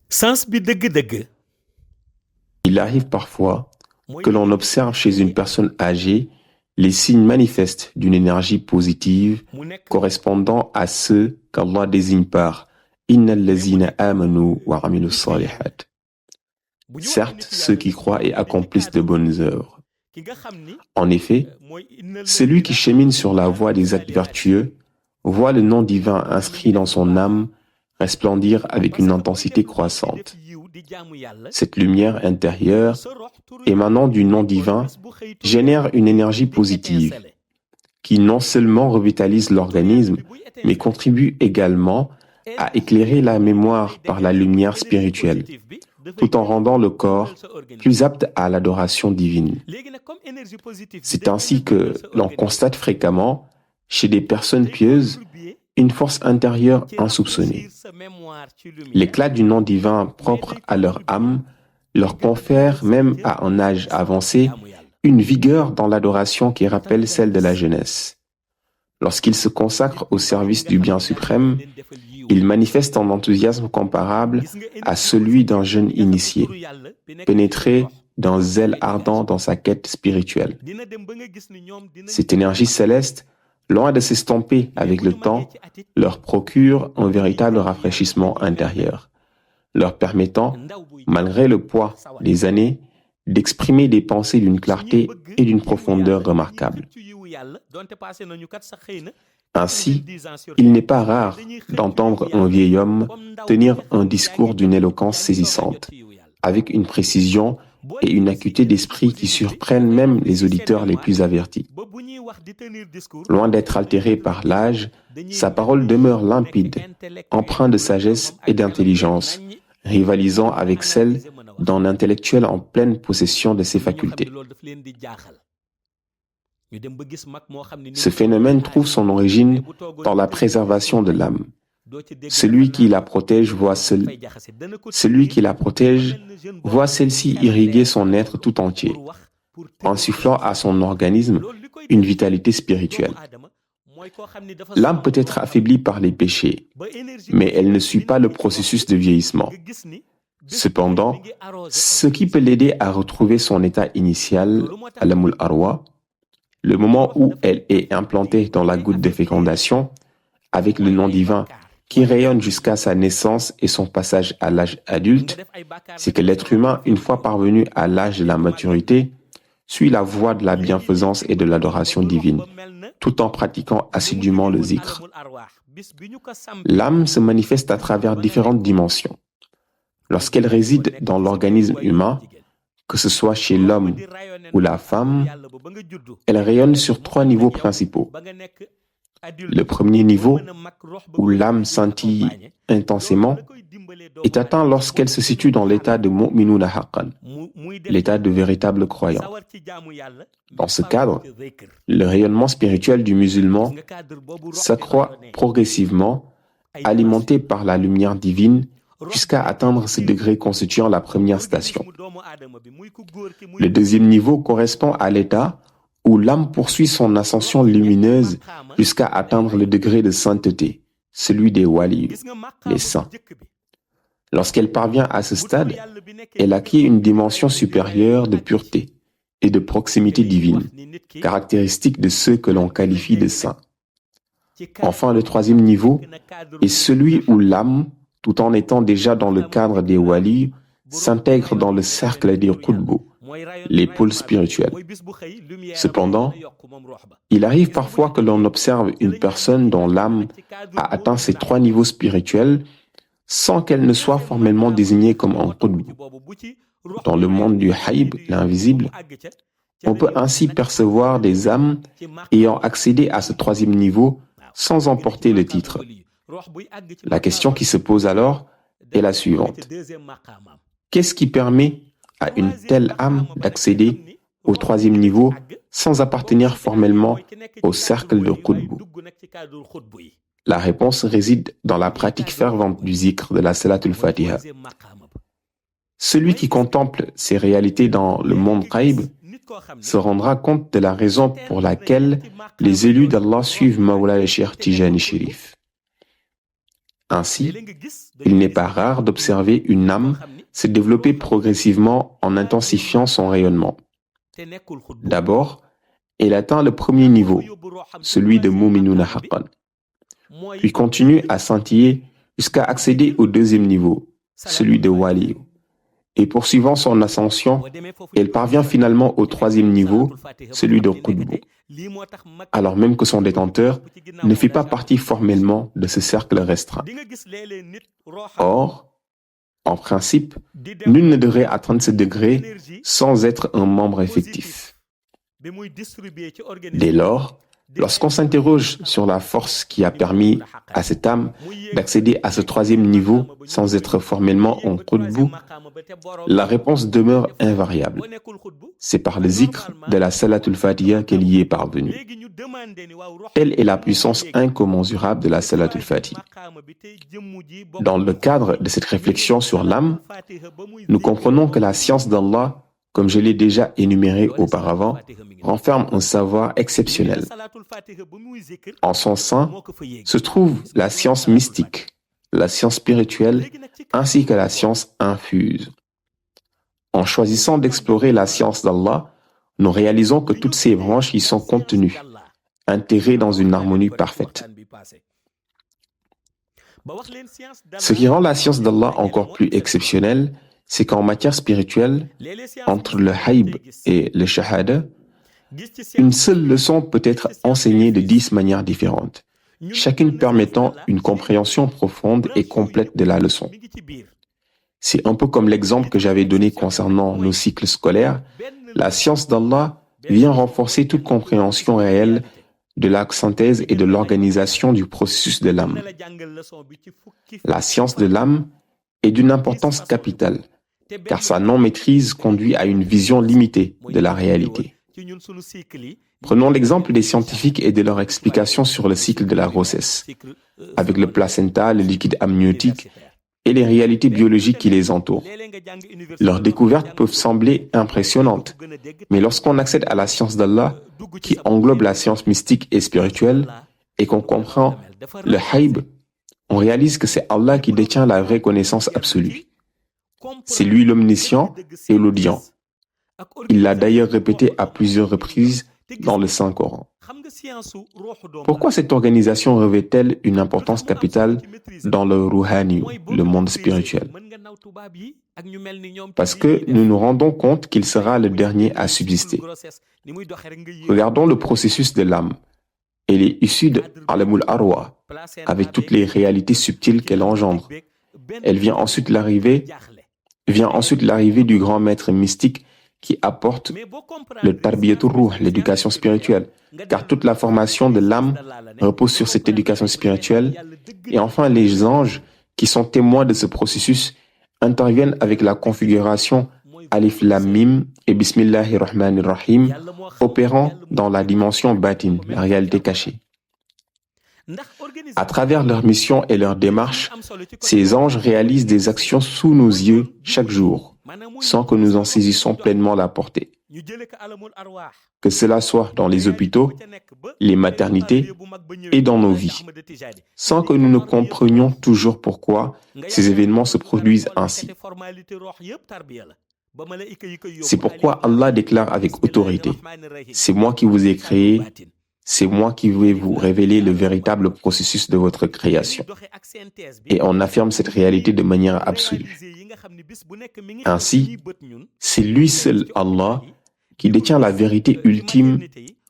sens bi dëgg-dëgg Il arrive parfois mooy que l'on observe chez une personne âgée les signes manifestes d'une énergie positive mu nekk correspondant à ceux qu'Allah désigne par Inna allazina amanu wa amilu salihat. bu ñu waxee Certes, nitu ceux yàlla qui dëgg croient et dañ ci accomplissent de cadre bonnes œuvres. ki nga xam ni En effet, mooy innal celui qui lazina chemine sur la amanu voie des actes salihaati. vertueux voit le nom divin inscrit dans son âme resplendir avec Parce une que booy intensité def lu baax di croissante. def yiw di jaamu yàlla Cette lumière intérieure sa rox turu émanant du nom divin génère une énergie positive qui non seulement revitalise l'organisme, mais contribue également à éclairer la mémoire par la lumière spirituelle, tout en rendant le corps plus apte à l'adoration divine. C'est ainsi que l'on constate fréquemment, chez des personnes pieuses, une force intérieure insoupçonnée. L'éclat du nom divin propre à leur âme leur confère, même à un âge avancé, une vigueur dans l'adoration qui rappelle celle de la jeunesse. Lorsqu'ils se consacrent au service du bien suprême, ils manifestent un enthousiasme comparable à celui d'un jeune initié, pénétré d'un zèle ardent dans sa quête spirituelle. Cette énergie céleste, loin de s'estomper avec le temps, leur procure un véritable rafraîchissement intérieur, leur permettant, malgré le poids des années, d'exprimer des pensées d'une clarté et d'une profondeur remarquables. Ainsi, il n'est pas rare d'entendre un vieil homme tenir un discours d'une éloquence saisissante, avec une précision et une acuité d'esprit qui surprennent même les auditeurs les plus avertis. Loin d'être altéré par l'âge, sa parole demeure limpide, empreinte de sagesse et d'intelligence, rivalisant avec celle d'un intellectuel en pleine possession de ses facultés. Ce phénomène trouve son origine dans la préservation de l'âme. Celui qui la protège voit celle-ci irriguer son être tout entier, insufflant à son organisme une vitalité spirituelle. L'âme peut être affaiblie par les péchés, mais elle ne suit pas le processus de vieillissement. Cependant, ce qui peut l'aider à retrouver son état initial, alamul arwa, le moment où elle est implantée dans la goutte de fécondation, avec le nom divin qui rayonne jusqu'à sa naissance et son passage à l'âge adulte, c'est que l'être humain, une fois parvenu à l'âge de la maturité, suit la voie de la bienfaisance et de l'adoration divine, tout en pratiquant assidûment le zikr. L'âme se manifeste à travers différentes dimensions. Lorsqu'elle réside dans l'organisme humain, que ce soit chez l'homme ou la femme, elle rayonne sur 3 niveaux principaux. Le premier niveau, où l'âme scintille intensément, est atteint lorsqu'elle se situe dans l'état de mu'minuna haqqan, l'état de véritable croyant. Dans ce cadre, le rayonnement spirituel du musulman s'accroît progressivement, alimenté par la lumière divine, jusqu'à atteindre ce degré constituant la première station. Le deuxième niveau correspond à l'état où l'âme poursuit son ascension lumineuse jusqu'à atteindre le degré de sainteté, celui des walis, les saints. Lorsqu'elle parvient à ce stade, elle acquiert une dimension supérieure de pureté et de proximité divine, caractéristique de ceux que l'on qualifie de saints. Enfin, le troisième niveau est celui où l'âme, tout en étant déjà dans le cadre des walis, s'intègre dans le cercle des qutb, les pôles spirituels. Cependant, il arrive parfois que l'on observe une personne dont l'âme a atteint ces 3 niveaux spirituels sans qu'elle ne soit formellement désignée comme un qutb. Dans le monde du haïb, l'invisible, on peut ainsi percevoir des âmes ayant accédé à ce 3e niveau sans en porter le titre. La question qui se pose alors est la suivante. Qu'est-ce qui permet à une telle âme d'accéder au 3e niveau sans appartenir formellement au cercle de qutb? La réponse réside dans la pratique fervente du zikr de la Salatul Fatiha. Celui qui contemple ces réalités dans le monde ghaib se rendra compte de la raison pour laquelle les élus d'Allah suivent Mawla Cheikh Tijani Chérif. Ainsi, il n'est pas rare d'observer une âme se développer progressivement en intensifiant son rayonnement. D'abord, elle atteint le premier niveau, celui de Mu'minuna haqqan, puis continue à scintiller jusqu'à accéder au deuxième niveau, celui de Wali. Et poursuivant son ascension, elle parvient finalement au troisième niveau, celui de Qutb, alors même que son détenteur ne fait pas partie formellement de ce cercle restreint. Or, en principe, nul ne devrait atteindre ce degré sans être un membre effectif. Dès lors, lorsqu'on s'interroge sur la force qui a permis à cette âme d'accéder à ce troisième niveau sans être formellement en Qutb, la réponse demeure invariable. C'est par le zikr de la Salatul Fatiha qu'elle y est parvenue. Telle est la puissance incommensurable de la Salatul Fatiha. Dans le cadre de cette réflexion sur l'âme, nous comprenons que la science d'Allah, comme je l'ai déjà énuméré auparavant, renferme un savoir exceptionnel. En son sein se trouve la science mystique, la science spirituelle, ainsi que la science infuse. En choisissant d'explorer la science d'Allah, nous réalisons que toutes ces branches y sont contenues, intégrées dans une harmonie parfaite. Ce qui rend la science d'Allah encore plus exceptionnelle, c'est qu'en matière spirituelle, entre le haïb et le shahada, une seule leçon peut être enseignée de 10 manières différentes, chacune permettant une compréhension profonde et complète de la leçon. C'est un peu comme l'exemple que j'avais donné concernant nos cycles scolaires. La science d'Allah vient renforcer toute compréhension réelle de la synthèse et de l'organisation du processus de l'âme. La science de l'âme est d'une importance capitale, car sa non-maîtrise conduit à une vision limitée de la réalité. Prenons l'exemple des scientifiques et de leur explication sur le cycle de la grossesse, avec le placenta, le liquide amniotique et les réalités biologiques qui les entourent. Leurs découvertes peuvent sembler impressionnantes, mais lorsqu'on accède à la science d'Allah, qui englobe la science mystique et spirituelle, et qu'on comprend le haïb, on réalise que c'est Allah qui détient la vraie connaissance absolue. C'est lui l'omniscient et l'audient. Il l'a d'ailleurs répété à plusieurs reprises dans le Saint-Coran. Pourquoi cette organisation revêt-elle une importance capitale dans le Rouhani, le monde spirituel? Parce que nous nous rendons compte qu'il sera le dernier à subsister. Regardons le processus de l'âme. Elle est issue de Alamul Arwa, avec toutes les réalités subtiles qu'elle engendre. Elle vient ensuite l'arrivée du grand maître mystique qui apporte le tarbiyatul ruh, l'éducation spirituelle, car toute la formation de l'âme repose sur cette éducation spirituelle. Et enfin, les anges, qui sont témoins de ce processus, interviennent avec la configuration Alif Lam Mim et Bismillahir Rahmanir Rahim, opérant dans la dimension batin, la réalité cachée. À travers leur mission et leur démarche, ces anges réalisent des actions sous nos yeux chaque jour, sans que nous en saisissions pleinement la portée. Que cela soit dans les hôpitaux, les maternités et dans nos vies, sans que nous ne comprenions toujours pourquoi ces événements se produisent ainsi. C'est pourquoi Allah déclare avec autorité: « C'est moi qui vous ai créé, c'est moi qui vais vous révéler le véritable processus de votre création. » Et on affirme cette réalité de manière absolue. Ainsi, c'est lui seul, Allah, qui détient la vérité ultime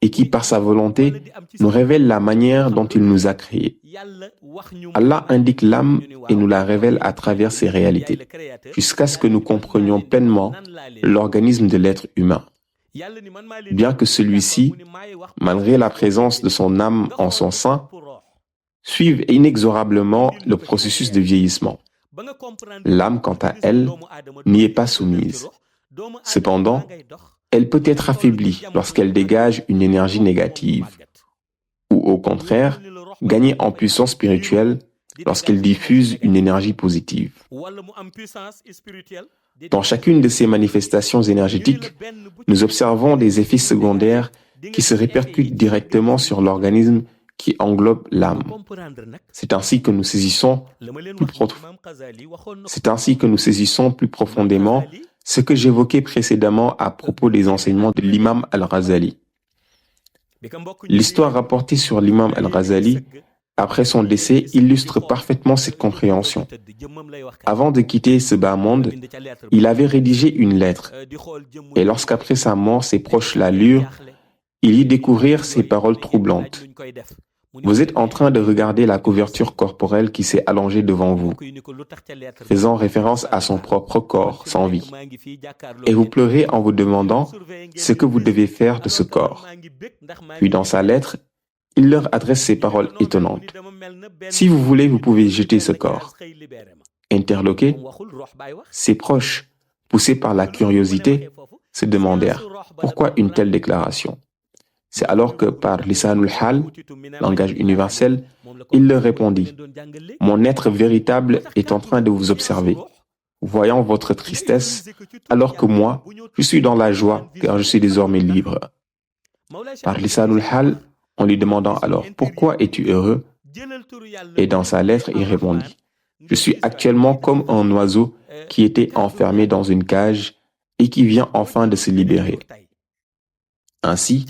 et qui, par sa volonté, nous révèle la manière dont il nous a créés. Allah indique l'âme et nous la révèle à travers ses réalités, jusqu'à ce que nous comprenions pleinement l'organisme de l'être humain. Bien que celui-ci, malgré la présence de son âme en son sein, suive inexorablement le processus de vieillissement. L'âme, quant à elle, n'y est pas soumise. Cependant, elle peut être affaiblie lorsqu'elle dégage une énergie négative, ou au contraire, gagner en puissance spirituelle lorsqu'elle diffuse une énergie positive. Dans chacune de ces manifestations énergétiques, nous observons des effets secondaires qui se répercutent directement sur l'organisme qui englobe l'âme. C'est ainsi que nous saisissons plus profondément ce que j'évoquais précédemment à propos des enseignements de l'imam al-Ghazali. L'histoire rapportée sur l'imam al-Ghazali après son décès illustre parfaitement cette compréhension. Avant de quitter ce bas monde, il avait rédigé une lettre, et lorsqu'après sa mort ses proches la lurent, ils y découvrirent ces paroles troublantes. Vous êtes en train de regarder la couverture corporelle qui s'est allongée devant vous, faisant référence à son propre corps sans vie. Et vous pleurez en vous demandant ce que vous devez faire de ce corps. Puis dans sa lettre, il leur adresse ces paroles étonnantes. Si vous voulez, vous pouvez jeter ce corps. Interloqués, ses proches, poussés par la curiosité, se demandèrent pourquoi une telle déclaration. C'est alors que par lisanul hal, langage universel, il leur répondit « Mon être véritable est en train de vous observer, voyant votre tristesse, alors que moi, je suis dans la joie car je suis désormais libre. » Par lisanul hal, en lui demandant alors « Pourquoi es-tu heureux ?» Et dans sa lettre, il répondit « Je suis actuellement comme un oiseau qui était enfermé dans une cage et qui vient enfin de se libérer. » Ainsi,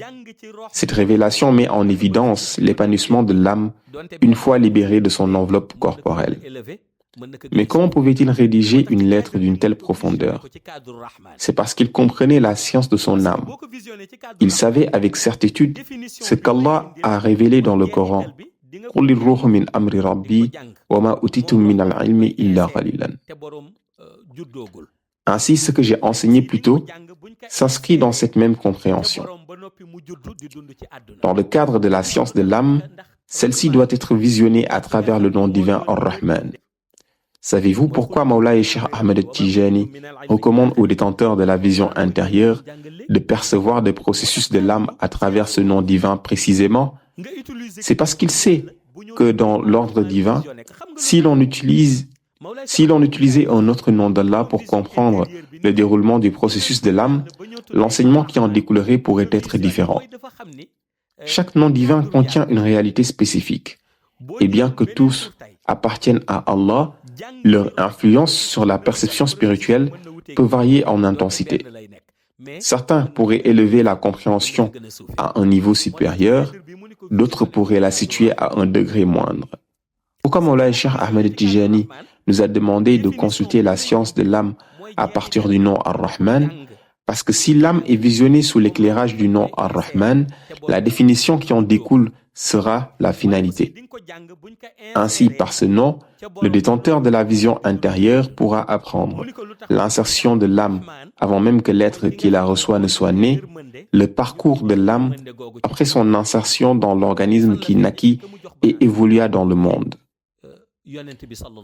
cette révélation met en évidence l'épanouissement de l'âme une fois libérée de son enveloppe corporelle. Mais comment pouvait-il rédiger une lettre d'une telle profondeur? C'est parce qu'il comprenait la science de son âme. Il savait avec certitude ce qu'Allah a révélé dans le Coran. قُلِ الرُّوحُ مِنْ أَمْرِ رَبِّي وَمَا أُوتِيتُم مِنَ الْعِلْمِ إِلَّا قَلِيلًا. Ainsi, ce que j'ai enseigné plus tôt s'inscrit dans cette même compréhension. Dans le cadre de la science de l'âme, celle-ci doit être visionnée à travers le nom divin Ar-Rahman. Savez-vous pourquoi Mawlaya Cheikh Ahmed Tijani recommande aux détenteurs de la vision intérieure de percevoir des processus de l'âme à travers ce nom divin précisément? C'est parce qu'il sait que dans l'ordre divin, si l'on utilisait un autre nom d'Allah pour comprendre le déroulement du processus de l'âme, l'enseignement qui en découlerait pourrait être différent. Chaque nom divin contient une réalité spécifique. Et bien que tous appartiennent à Allah, leur influence sur la perception spirituelle peut varier en intensité. Certains pourraient élever la compréhension à un niveau supérieur, d'autres pourraient la situer à un degré moindre. Pourquoi Mawlaya Cheikh Ahmed Tijani nous a demandé de consulter la science de l'âme à partir du nom Ar-Rahman? Parce que si l'âme est visionnée sous l'éclairage du nom Ar-Rahman, la définition qui en découle sera la finalité. Ainsi, par ce nom, le détenteur de la vision intérieure pourra apprendre l'insertion de l'âme avant même que l'être qui la reçoit ne soit né, le parcours de l'âme après son insertion dans l'organisme qui naquit et évolua dans le monde.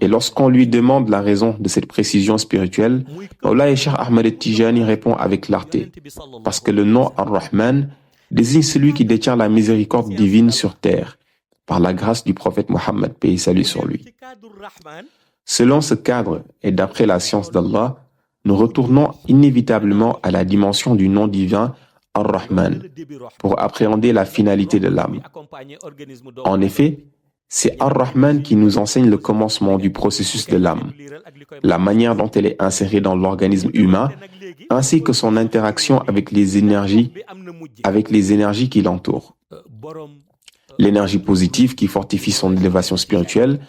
Et lorsqu'on lui demande la raison de cette précision spirituelle, Mawlaya Cheikh Ahmed Tijani répond avec clarté, parce que le nom Ar-Rahman désigne celui qui détient la miséricorde divine sur terre, par la grâce du prophète Mohammed, paix et salut sur lui. Selon ce cadre et d'après la science d'Allah, nous retournons inévitablement à la dimension du nom divin Ar-Rahman pour appréhender la finalité de l'âme. En effet, c'est Ar-Rahman qui nous enseigne le commencement du processus de l'âme, la manière dont elle est insérée dans l'organisme humain, ainsi que son interaction avec les énergies qui l'entourent. L'énergie positive qui fortifie son élévation spirituelle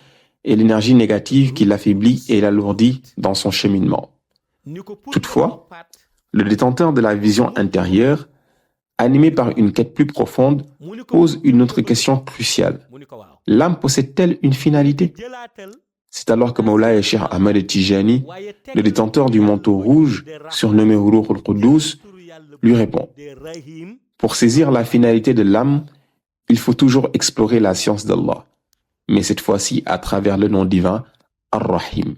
et l'énergie négative qui l'affaiblit et l'alourdit dans son cheminement. Toutefois, le détenteur de la vision intérieure, animé par une quête plus profonde, pose une autre question cruciale. L'âme possède-t-elle une finalité? C'est alors que Mawlaya Cheikh Ahmed Tijani, le détenteur du manteau rouge, surnommé Ruh al-Qudus, lui répond. Pour saisir la finalité de l'âme, il faut toujours explorer la science d'Allah, mais cette fois-ci à travers le nom divin Ar-Rahim.